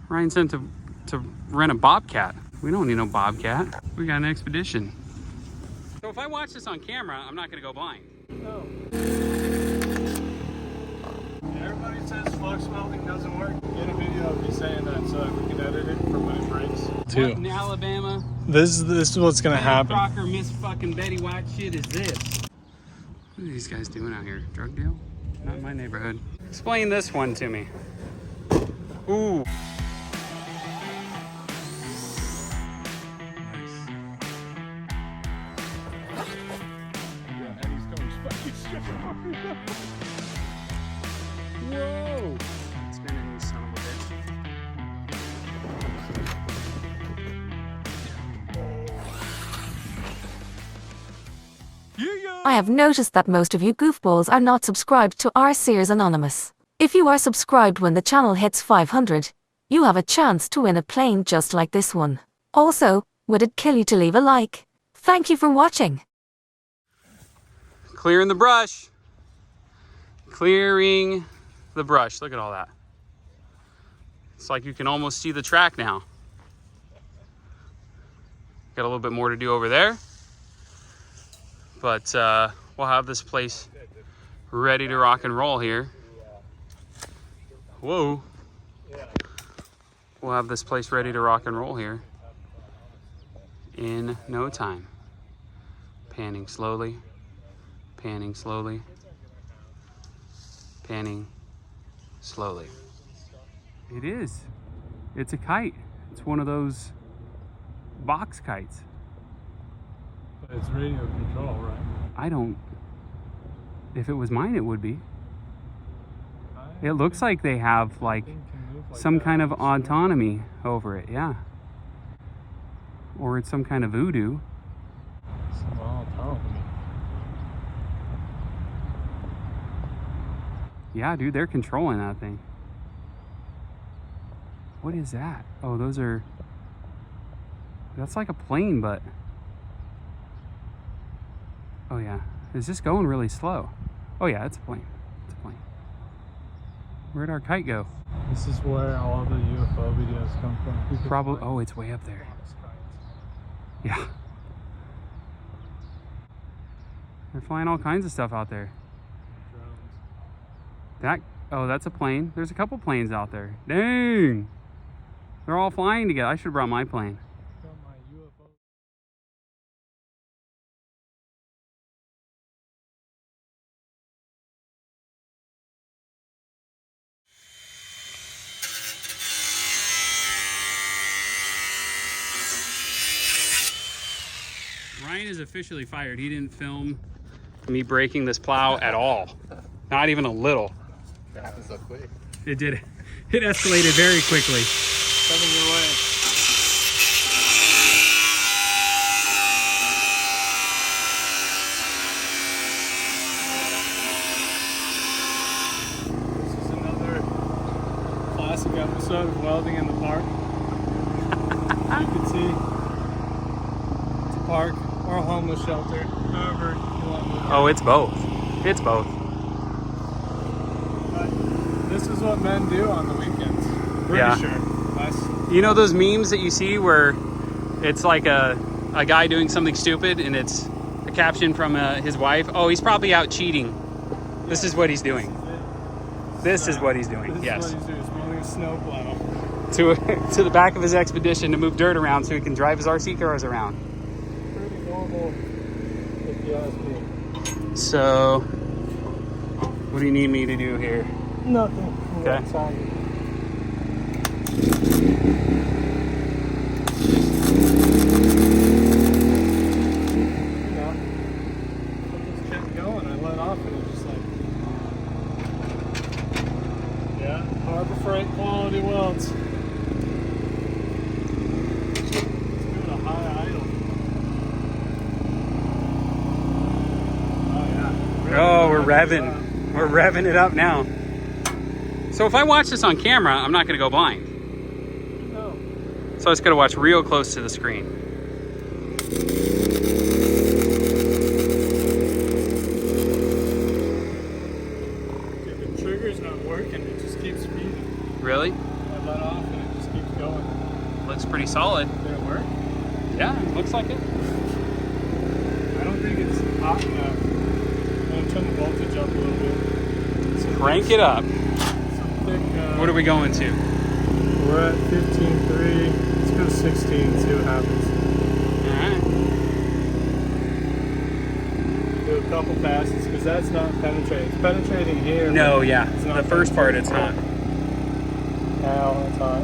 Ryan sent to rent a bobcat. We don't need no bobcat. We got an expedition. So if I watch this on camera, I'm not gonna go blind. No. Everybody says flux welding doesn't work. Get a video of me saying that so that we can edit it for when it breaks. What in Alabama? This is what's gonna happen. Crocker, Miss fucking Betty White shit is this? What are these guys doing out here? Drug deal? Not in my neighborhood. Explain this one to me. Ooh. Whoa! Spinning, you son of a bitch. I have noticed that most of you goofballs are not subscribed to our Sears Anonymous. If you are subscribed when the channel hits 500, you have a chance to win a plane just like this one. Also, would it kill you to leave a like? Thank you for watching. Clearing the brush. Clearing the brush. Look at all that. It's like you can almost see the track now. Got a little bit more to do over there. But we'll have this place ready to rock and roll here. Whoa. We'll have this place ready to rock and roll here in no time. Panning slowly, panning slowly, panning slowly. It is. It's a kite. It's one of those box kites. But it's radio control, right? I don't. If it was mine, it would be. It looks like they have like some kind of autonomy over it, yeah. Or it's some kind of voodoo. Small autonomy. Yeah, dude, they're controlling that thing. What is that? Oh, those are... That's like a plane, but... Oh, yeah. Is this going really slow? Oh, yeah, it's a plane. It's a plane. Where'd our kite go? This is where all the UFO videos come from. Probably... Oh, it's way up there. Yeah. They're flying all kinds of stuff out there. That... Oh, that's a plane. There's a couple planes out there. Dang! They're all flying together. I should have brought my plane. Ryan is officially fired. He didn't film me breaking this plow at all. Not even a little. That happened so quick. It did. It escalated very quickly. Coming your way. This is another classic episode of Welding in the Park. You can see it's a park or a homeless shelter, however you want to look at it. Oh, it's both. It's both. But this is what men do on the weekends. Pretty Yeah. sure. You know those memes that you see where it's like a guy doing something stupid and it's a caption from his wife? Oh, he's probably out cheating. This is what he's doing. This is what he's doing. Yes. This is what he's doing. He's building a snowplow. To the back of his expedition to move dirt around so he can drive his RC cars around. Pretty normal, if you ask me. So, what do you need me to do here? Nothing. Okay. Outside. Harbor Freight quality welds. Let's do it a high idle. Oh yeah. Oh, we're revving. We're revving it up now. So if I watch this on camera, I'm not going to go blind. No. So I just got to watch real close to the screen. Dude, the trigger's not working. It just keeps feeding. Really? I let off and it just keeps looks pretty solid. Did it work? Yeah, it looks like it. I don't think it's hot enough. I'm gonna turn the voltage up a little bit. Crank it up. Thick, What are we going to? we're at 15.3. Let's go 16 and see what happens. Alright. Do a couple passes because that's not penetrating. It's penetrating here. No, yeah. It's not The first part, it's penetrating. not. Now it's hot.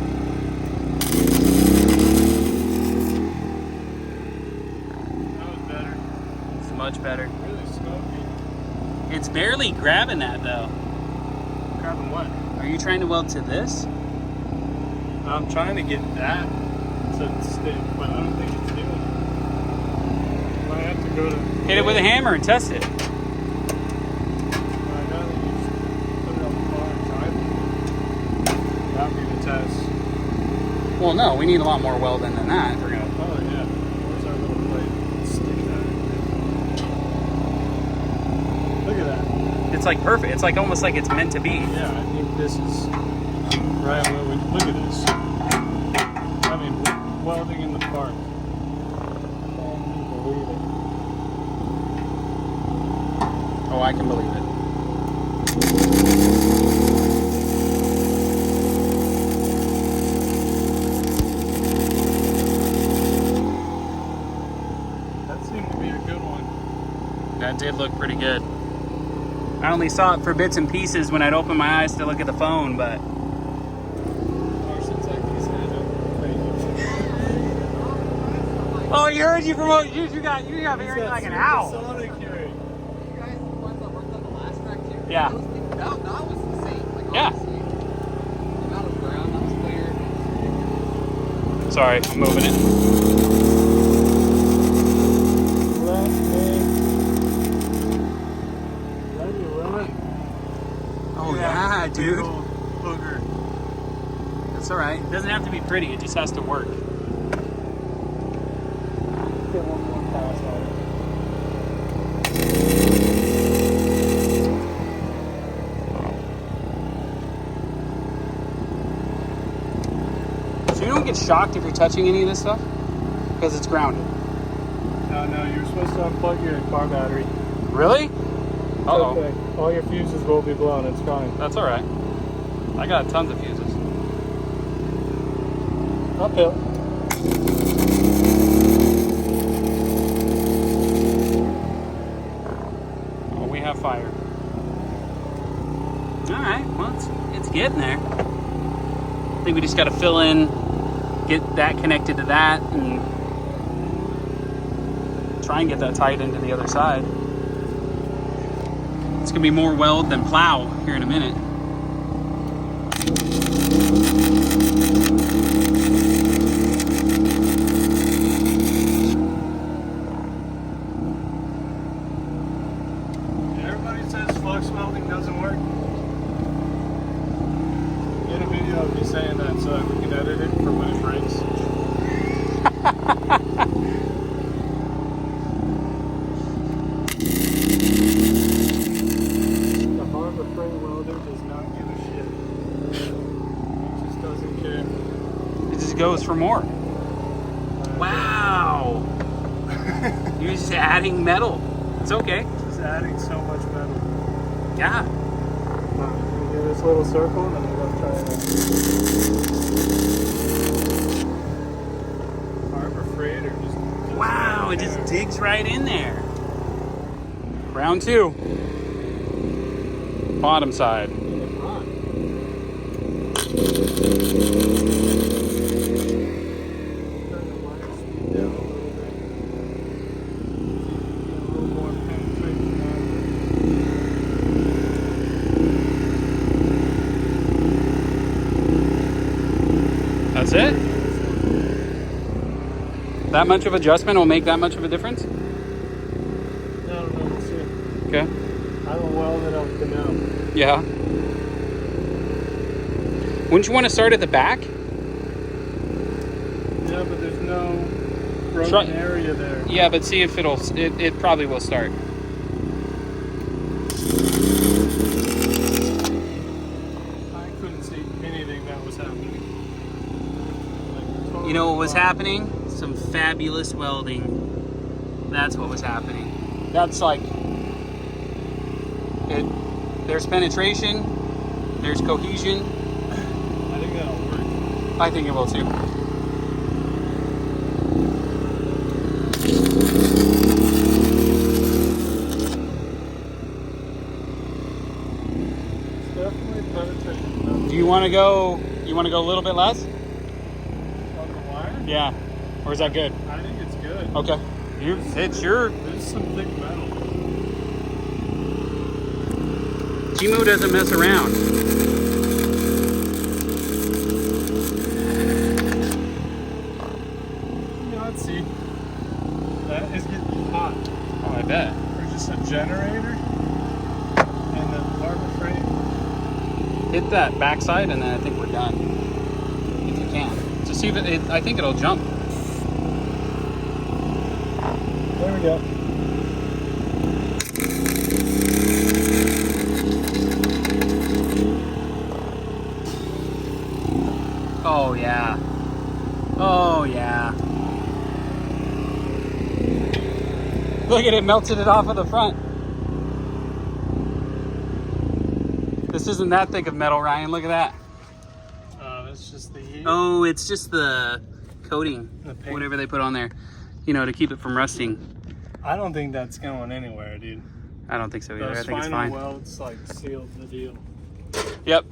That was better. It's much better. Really smoky. It's barely grabbing that, though. Grabbing what? Are you trying to weld to this? I'm trying to get that to stick, but I don't think it's doing it. I have to go to... Hit it with a hammer and test it. I know that you just put it on the bar and time it. That'd be the test. Well, no, we need a lot more welding than that. We're gonna. Oh yeah. Where's our little plate? Let's stick that in. Look at that. It's like perfect. It's like almost like it's meant to be. Yeah, I think this is right where we look at this. I mean, welding in the park. Can you believe it? Oh, I can believe it. That seemed to be a good one. That did look pretty good. I only saw it for bits and pieces when I'd open my eyes to look at the phone, but Carson's like his head up. Thank you. oh, you heard you promote. You got hearing like an owl. Sonic hearing. You guys, the ones that worked on the last track too? Yeah. That was insane. Like, Yeah. honestly. The amount of ground that was cleared. Sorry, I'm moving it. Oh yeah, dude. Booger. That's all right. It doesn't have to be pretty. It just has to work. Get one more pass on it. So you don't get shocked if you're touching any of this stuff because it's grounded. No, you're supposed to unplug your car battery. Really? It's Uh-oh. okay. All your fuses will be blown. It's fine. That's all right. I got tons of fuses. Uphill. Oh, we have fire. All right. Well, it's getting there. I think we just got to fill in, get that connected to that, and try and get that tied into the other side. It's gonna be more weld than plow here in a minute. Everybody says flux welding doesn't work. Get a video of me saying that so that we can edit it for when it breaks. The Harbor Freight welder does not give a shit. He just doesn't care. It just goes for more. Wow. You're just adding metal. It's okay. Just adding so much metal. Yeah. You do this little circle and then we're gonna try it. Harbor Freight or just Wow, it just digs right in there. Round two. Bottom side. That's it? That much of adjustment will make that much of a difference? No, we'll see. Okay. I haven't welded up to now. Yeah. Wouldn't you want to start at the back? Yeah, but there's no broken Try- area there. Yeah, but see if it probably will start. I couldn't see anything that was happening. Like, You know what was happening? Some fabulous welding. That's what was happening. That's like it. There's penetration. There's cohesion. I think that'll work. I think it will too. It's definitely penetrating. Do you want to go? You want to go a little bit less? On the wire? Yeah. Or is that good? I think it's good. Okay. It's your. There's some thick metal. Timo doesn't mess around. Yeah, let's see. That is getting hot. Oh, I bet. There's just a generator and the harbor frame. Hit that backside, and then I think we're done. If you can, just see if it. I think it'll jump. There we go. Oh yeah. Oh yeah. Look at it, melted it off of the front. This isn't that thick of metal, Ryan. Look at that. That's just the heat. Oh, it's just the coating, The paint. whatever they put on there, you know, to keep it from rusting. I don't think that's going anywhere, dude. I don't think so either. Those I think it's final fine. welds like sealed the deal. Yep,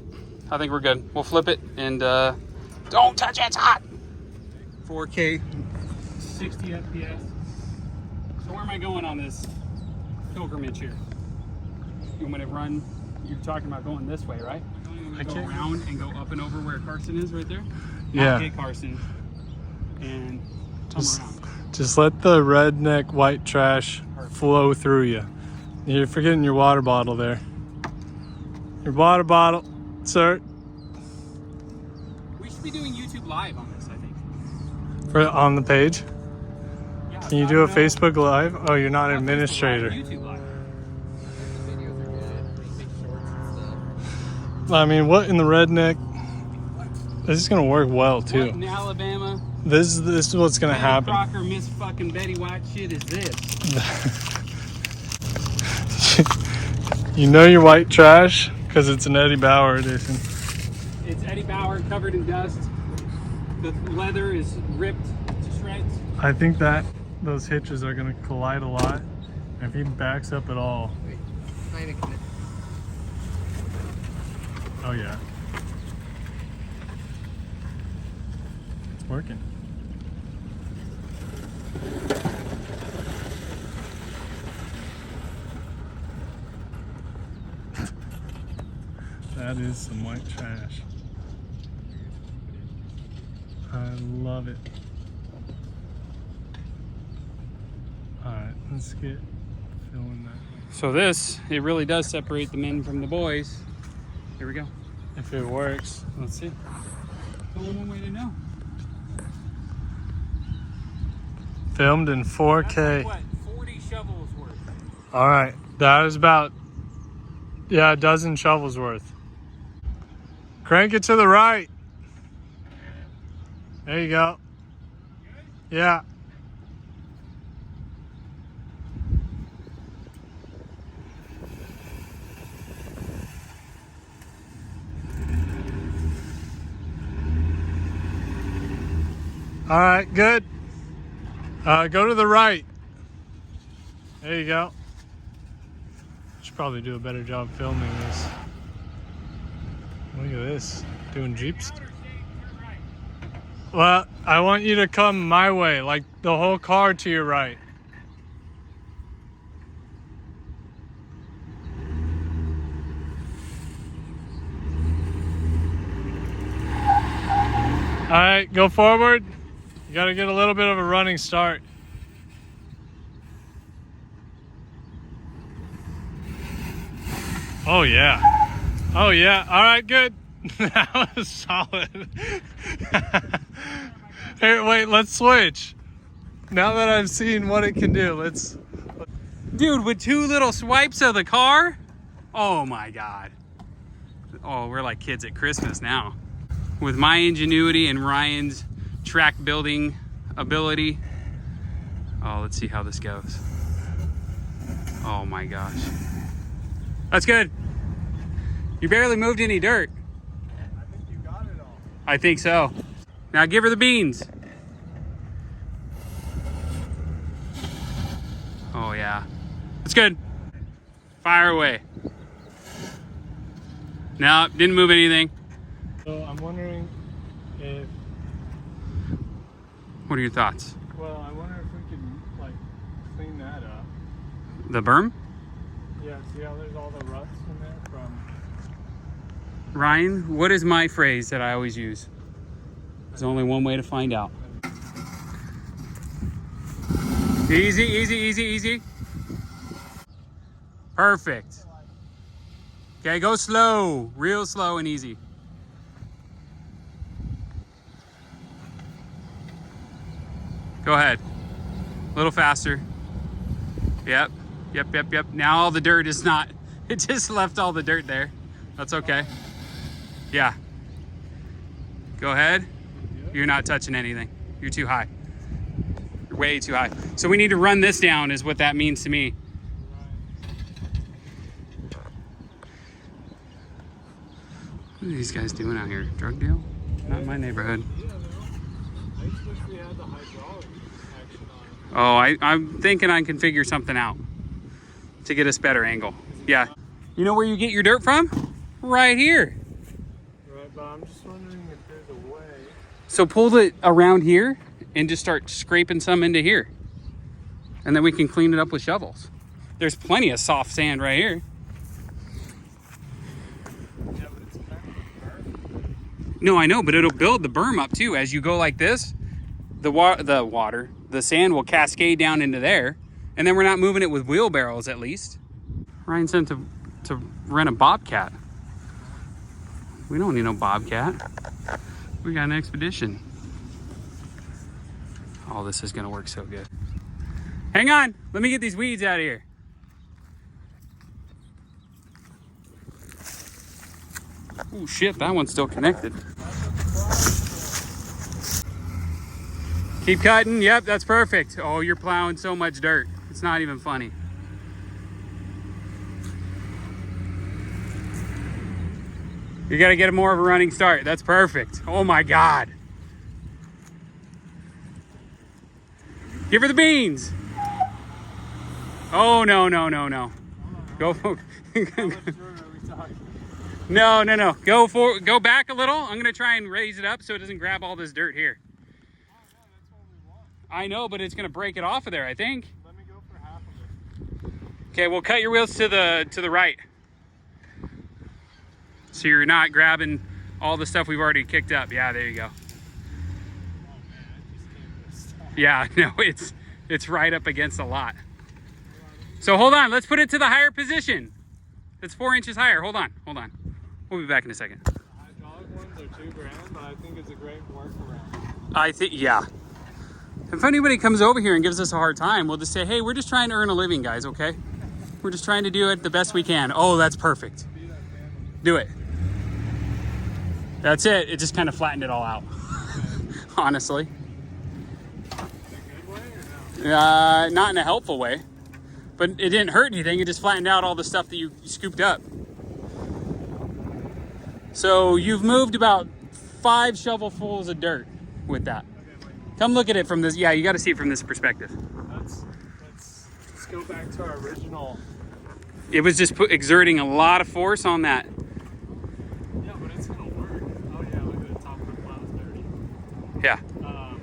I think we're good. We'll flip it and don't touch it, it's hot. 4K, 60 FPS. So where am I going on this pilgrimage here? You want me to run? You're talking about going this way, right? I Go can't- around and go up and over where Karsten is right there? Yeah. Not get Karsten and come Just- around. Just let the redneck white trash flow through you. You're forgetting your water bottle there. Your water bottle, sir. We should be doing YouTube Live on this, I think. On the page. Yeah, Can you do a Facebook Live? Oh, you're not an administrator. YouTube Live. The videos are good. They make shorts and stuff. I mean, what in the redneck? This is gonna work well What too. in Alabama? This is what's gonna Betty happen. Crocker, Miss fucking Betty White shit is this? You know your white trash because it's an Eddie Bauer edition. It's Eddie Bauer covered in dust. The leather is ripped to shreds. I think that those hitches are gonna collide a lot. And if he backs up at all, Wait, not even connected. oh yeah, it's working. That is some white trash. I love it. Alright, let's get filling that. So this, it really does separate the men from the boys. Here we go. If it works. Let's see. Only one way to know. Filmed in That's 4K. like, what, 40 shovels worth. Alright, that is about, yeah, a dozen shovels worth. Crank it to the right. There you go. Yeah. All right, good. Go to the right. There you go. Should probably do a better job filming this. Look at this, doing Jeeps. Well, I want you to come my way, like the whole car to your right. All right, go forward. You got to get a little bit of a running start. Oh yeah. Oh yeah. All right, good. That was solid. Here, wait, let's switch. Now that I've seen what it can do, let's... Dude, with 2 little swipes of the car? Oh my God. Oh, we're like kids at Christmas now. With my ingenuity and Ryan's track building ability. Oh, let's see how this goes. Oh my gosh. That's good. You barely moved any dirt. I think you got it all. I think so. Now give her the beans. Oh yeah. That's good. Fire away. No, didn't move anything. So I'm wondering if, What are your thoughts? well, I wonder if we could like clean that up. The berm? Yeah, see how there's all the ruts in there from, Ryan, what is my phrase that I always use? There's only one way to find out. Easy, easy, easy, easy. Perfect. Okay, go slow, real slow and easy. Go ahead. A little faster. Yep, yep, yep, yep. Now all the dirt is not, it just left all the dirt there. That's okay. Yeah. Go ahead. You're not touching anything. You're too high. You're way too high. So we need to run this down is what that means to me. What are these guys doing out here? Drug deal? Not in my neighborhood. yeah, no. I just wish we had the hydraulic action on it. Oh, I'm thinking I can figure something out to get us better angle. Yeah. You know where you get your dirt from? Right here. Right, but I'm just wondering if there's a way. So pull it around here and just start scraping some into here. And then we can clean it up with shovels. There's plenty of soft sand right here. Yeah, but it's kind of burn. No, I know, but it'll build the berm up too. As you go like this, the sand will cascade down into there. And then we're not moving it with wheelbarrows at least. Ryan sent to rent a bobcat. We don't need no bobcat. We got an expedition. Oh, this is gonna work so good. Hang on, let me get these weeds out of here. Oh shit, that one's still connected. Keep cutting, yep, that's perfect. Oh, you're plowing so much dirt. It's not even funny. You gotta get more of a running start. That's perfect. Oh my God. Give her the beans. Oh, no, no, no, no. Go for No, no, no. Go back a little. I'm gonna try and raise it up so it doesn't grab all this dirt here. I know, but it's gonna break it off of there, I think. Let me go for half of it. Okay, well cut your wheels to the right. So you're not grabbing all the stuff we've already kicked up. Yeah, there you go. Oh man, I just can't stop. Yeah, no, it's right up against a lot. So hold on, let's put it to the higher position. It's 4 inches higher. Hold on. We'll be back in a second. The hydraulic ones are $2,000, but I think it's a great workaround. I think, yeah. If anybody comes over here and gives us a hard time, we'll just say, hey, we're just trying to earn a living, guys, okay? We're just trying to do it the best we can. Oh, that's perfect. Do it. That's it. It just kind of flattened it all out, honestly. In a good way or no? Not in a helpful way, but it didn't hurt anything. It just flattened out all the stuff that you scooped up. So you've moved about 5 shovelfuls of dirt with that. Okay, wait. Come look at it from this. Yeah, you got to see it from this perspective. Let's go back to our original. It was just exerting a lot of force on that. Yeah, but it's gonna work. Oh yeah, look at the top of the plow's dirty. Yeah, No,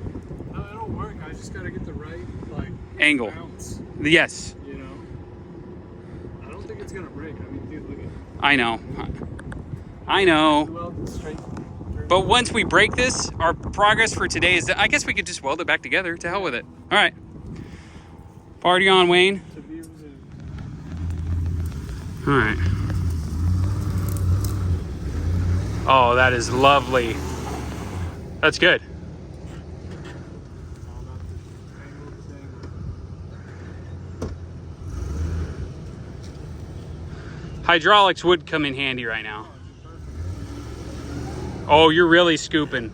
it'll work. I just gotta get the right angle. bounce. Yes, You know. I don't think it's gonna break. I mean, dude, look at. I know. Weld straight. But once we break this, our progress for today is that I guess we could just weld it back together. To hell with it. All right. Party on, Wayne. To be able to. All right. Oh, that is lovely. That's good. It's all about the angle, this angle. Hydraulics would come in handy right now. Oh, you're really scooping.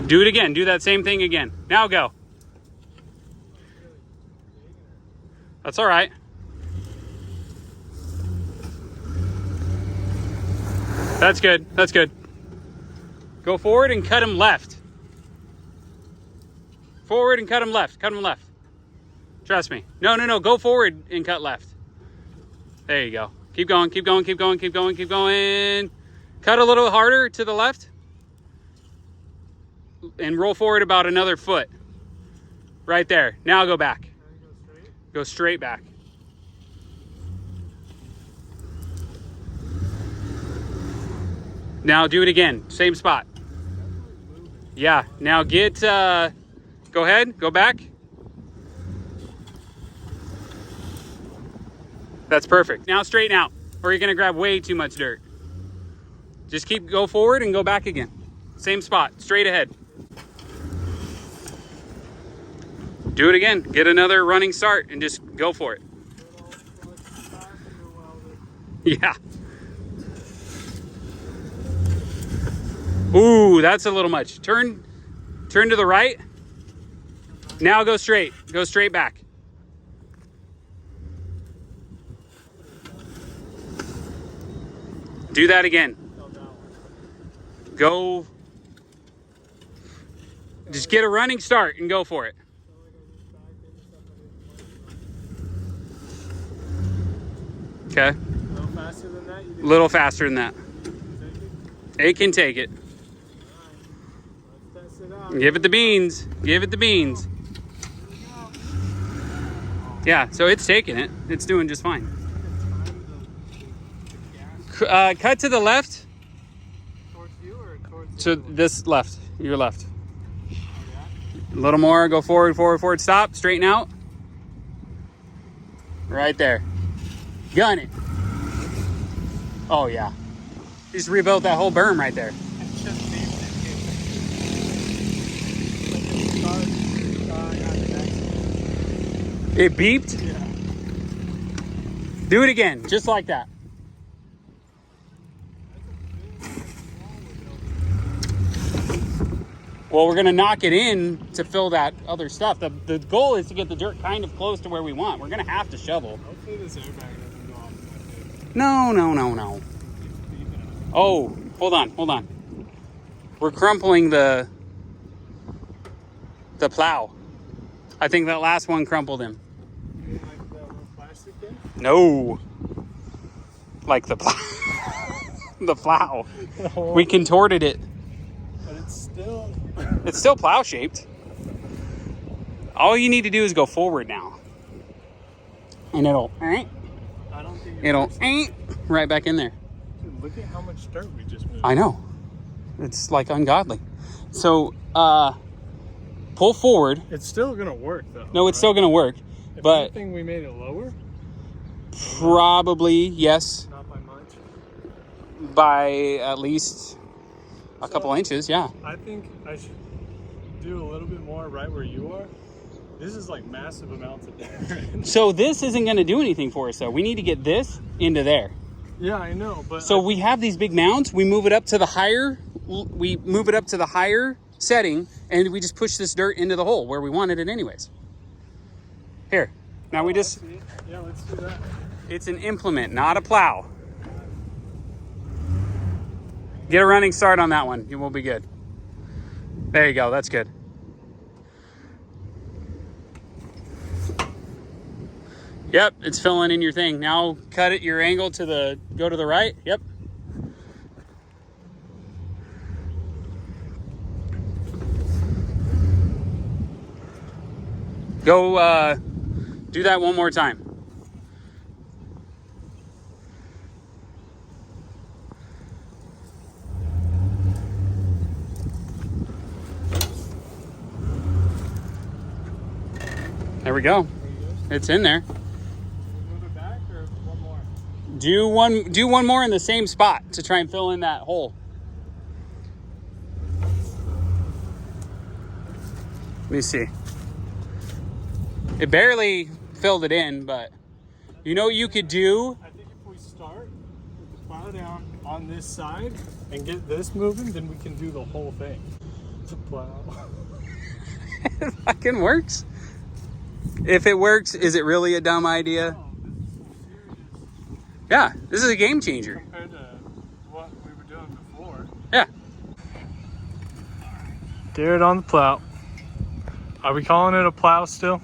Do it again. Do that same thing again. Now go. That's all right. That's good. That's good. Go forward and cut him left. Forward and cut him left. Cut him left. Trust me. No, no, no. Go forward and cut left. There you go. Keep going. Keep going. Keep going. Keep going. Keep going. Cut a little harder to the left. And roll forward about another foot. Right there. Now go back. Go straight back. Now do it again. Same spot. Yeah. Now get, go ahead. Go back. That's perfect. Now straighten out, or you're going to grab way too much dirt. Just go forward and go back again. Same spot. Straight ahead. Do it again. Get another running start and just go for it. Yeah. Ooh, that's a little much. Turn to the right. Now go straight. Go straight back. Do that again. Go. Just get a running start and go for it. Okay. A little faster than that? A little faster than that. It can take it. Let's test it out. Give it the beans. Give it the beans. Yeah, so it's taking it. It's doing just fine. Cut to the left. Towards you or towards To this left. Your left. A little more. Go forward, forward, forward. Stop. Straighten out. Right there. Gun it. Oh, yeah. Just rebuilt that whole berm right there. It's just beeped it. It beeped? Yeah. Do it again. Just like that. Well, we're going to knock it in to fill that other stuff. The goal is to get the dirt kind of close to where we want. We're going to have to shovel. Hopefully this airbag doesn't go off. No, no, no, no. Oh, hold on, hold on. We're crumpling the plow. I think that last one crumpled him. You mean like the little plastic thing? No. Like the plow. The plow. We contorted it. But it's still... It's still plow shaped. All you need to do is go forward now. And it'll I don't think it'll right back in there. Dude, look at how much dirt we just moved. I know. It's like ungodly. So pull forward. It's still gonna work though. No, it's still gonna work. If But anything, we made it lower. probably, yes, Not by much. by at least a couple inches, yeah. I think I should do a little bit more right where you are. This is like massive amounts of dirt. So this isn't going to do anything for us, though. We need to get this into there. Yeah, I know, but So we have these big mounds. We move it up to the higher. We move it up to the higher setting, and we just push this dirt into the hole where we wanted it, anyways. Here. Now we just. Yeah, let's do that. It's an implement, not a plow. Get a running start on that one. You will be good. There you go. That's good. Yep, it's filling in your thing. Now cut it your angle to the, go to the right. Yep. Go do that one more time. There we go. It's in there. Move it back or one more? Do one more in the same spot to try and fill in that hole. Let me see. It barely filled it in, but you know what you could do? I think if we start with the plow down on this side and get this moving, then we can do the whole thing. to plow. It fucking works. If it works, is it really a dumb idea? Oh, this is some serious Yeah, this is a game changer. compared to what we were doing before. Yeah. Garrett on the plow. Are we calling it a plow still?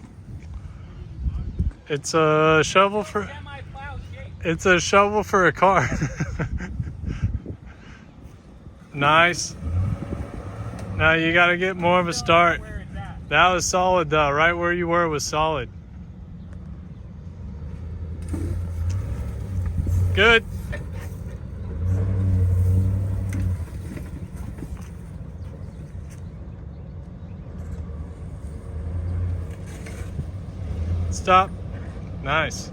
It's a shovel for. It's a shovel for a car. Nice. Now you got to get more of a start. That was solid though. Right where you were was solid. Good. Stop. Nice.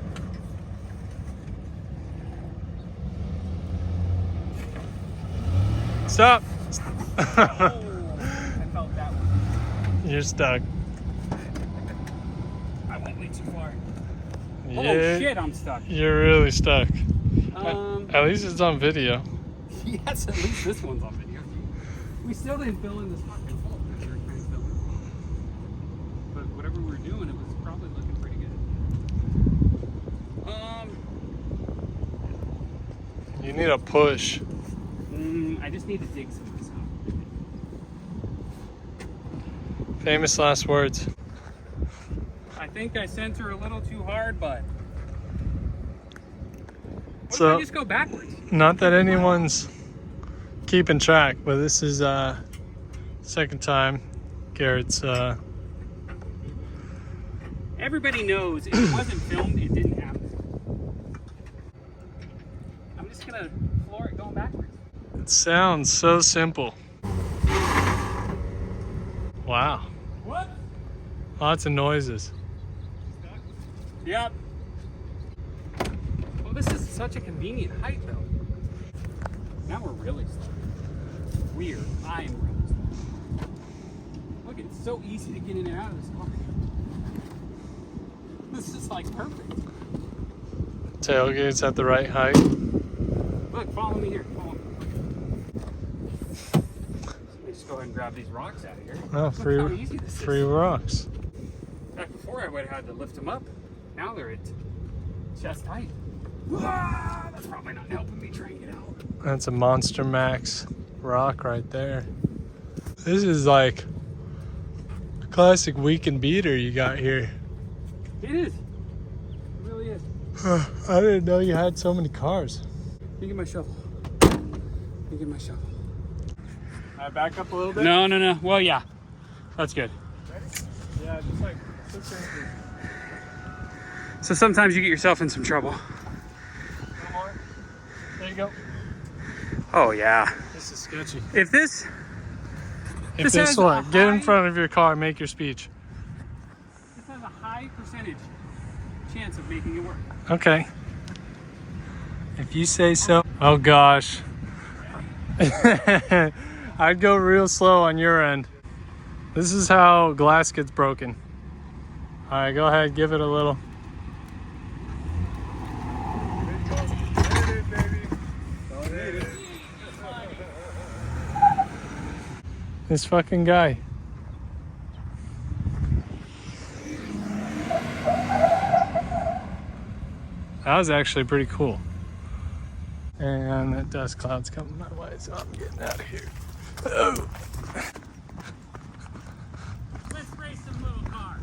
Stop. I felt that one. You're stuck. I went way too far. Yeah, Oh shit, I'm stuck. you're really stuck. Um, At least it's on video. yes, at least this one's on video. We still didn't fill in this fucking hole that we were trying to fill in. But whatever we were doing, it was probably looking pretty good. You need a push. I just need to dig some of this out. Famous last words. I think I sent her a little too hard, but what So- if I just go backwards? Not that anyone's keeping track, but this is second time Garrett's Everybody knows if it wasn't filmed, it didn't happen. I'm just gonna floor it going backwards. it sounds so simple. Wow. What? Lots of noises. Yep. Well, this is such a convenient height, though. Now we're really slow. Weird. I am really slow. Look, it's so easy to get in and out of this car. This is like perfect. Tailgate's at the right height. Look, follow me here. Follow me. Let me just go ahead and grab these rocks out of here. Oh, Look how easy this is. free rocks. Back before I would have had to lift them up. Now they're at chest height. Ah, that's probably not helping me try and get out. That's a Monster Max rock right there. This is like a classic weekend beater you got here. It is. It really is. I didn't know you had so many cars. Let me get my shovel. Let me get my shovel. I back up a little bit. No. Well, yeah. That's good. Yeah, just like 6 inches. So sometimes you get yourself in some trouble. Come on. There you go. Oh, yeah. This is sketchy. If this If This has this a one, get in high- front of your car, make your speech. has a high percentage chance of making it work. Okay. If you say so. Oh gosh. I'd go real slow on your end. This is how glass gets broken. All right, go ahead, give it a little. This fucking guy. That was actually pretty cool. And that dust cloud's coming my way, so I'm getting out of here. Oh. Let's race some little car.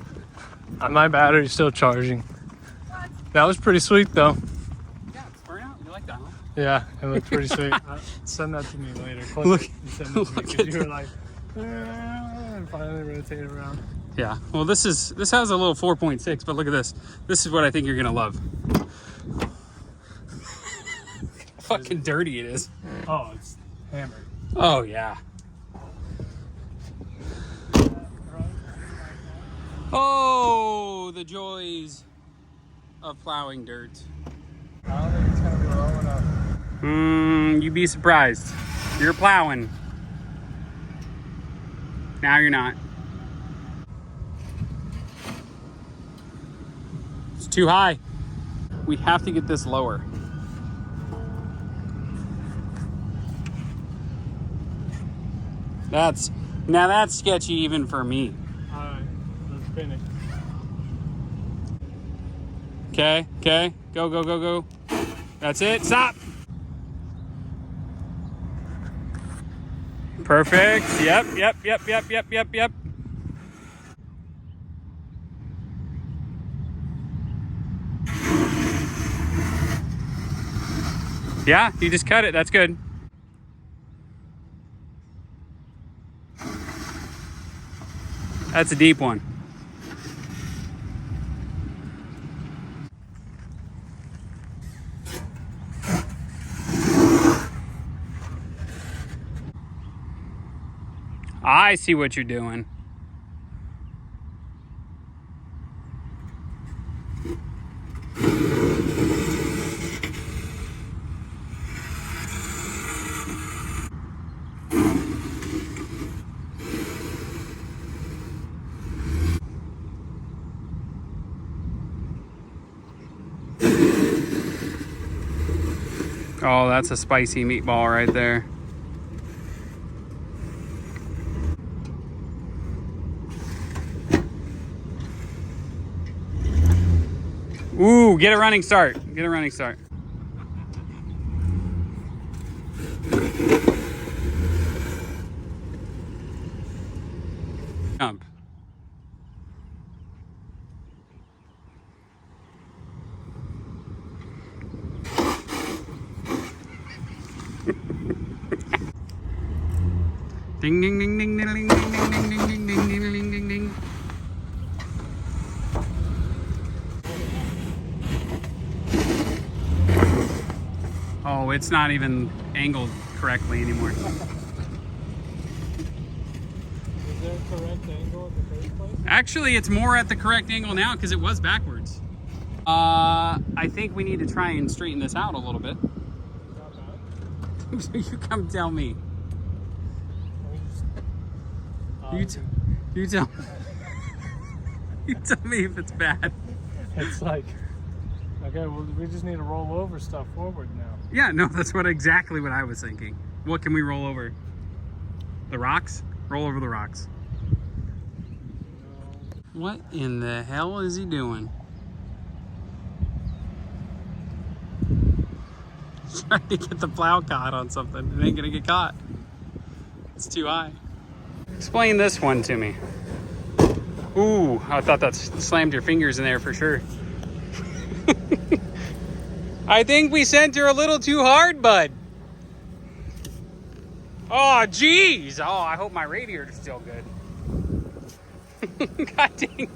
My battery's still charging. What? That was pretty sweet though. Yeah, it's burnout. You like that, huh? Yeah, it looked pretty sweet. Send that to me later. Clip Look- it and send it to me, look 'cause at you were like, and finally rotate around. Yeah. Well, this has a little 4.6, but look at this. This is what I think you're gonna love. Fucking dirty it is. Oh, it's hammered. Oh yeah. Oh, the joys of plowing dirt. I don't think it's gonna be low enough. You'd be surprised. You're plowing. Now you're not. It's too high. We have to get this lower. Now that's sketchy even for me. Alright, let's spin it. Okay, okay. Go, go, go, go. That's it. Stop. Perfect. Yep, yep, yep, yep, yep, yep, yep. Yeah, you just cut it. That's good. That's a deep one. I see what you're doing. Oh, that's a spicy meatball right there. Ooh, get a running start. Get a running start. Jump. Ding ding ding ding ding ding ding ding ding ding ding ding ding ding ding. Oh, it's not even angled correctly anymore. Is there a correct angle at the first place? Actually, it's more at the correct angle now because it was backwards. I think we need to try and straighten this out a little bit. Not bad. So you come tell me. You tell. You tell me if it's bad. It's like, okay, well, we just need to roll over stuff forward now. Yeah, no, that's exactly what I was thinking. What can we roll over? The rocks? Roll over the rocks. What in the hell is he doing? He's trying to get the plow caught on something. It ain't gonna get caught. It's too high. Explain this one to me. Ooh, I thought that slammed your fingers in there for sure. I think we sent her a little too hard, bud. Oh, geez. Oh, I hope my radiator's still good. God dang it.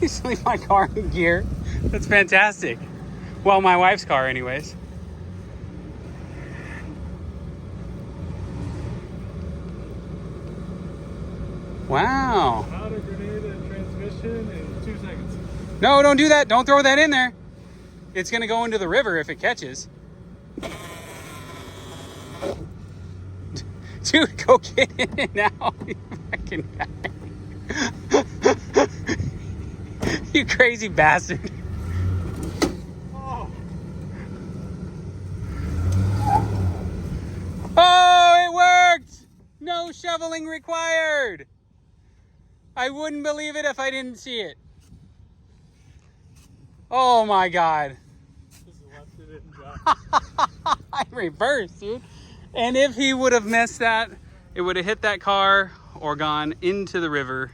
You just leave my car in gear. That's fantastic. Well, my wife's car anyways. Wow. Powder grenade and transmission in 2 seconds. No, don't do that. Don't throw that in there. It's going to go into the river if it catches. Dude, go get in it now. You fucking guy. You crazy bastard. Oh, it worked. No shoveling required. I wouldn't believe it if I didn't see it. Oh my God. Just left it in drop. I reversed, dude. And if he would have missed that, it would have hit that car or gone into the river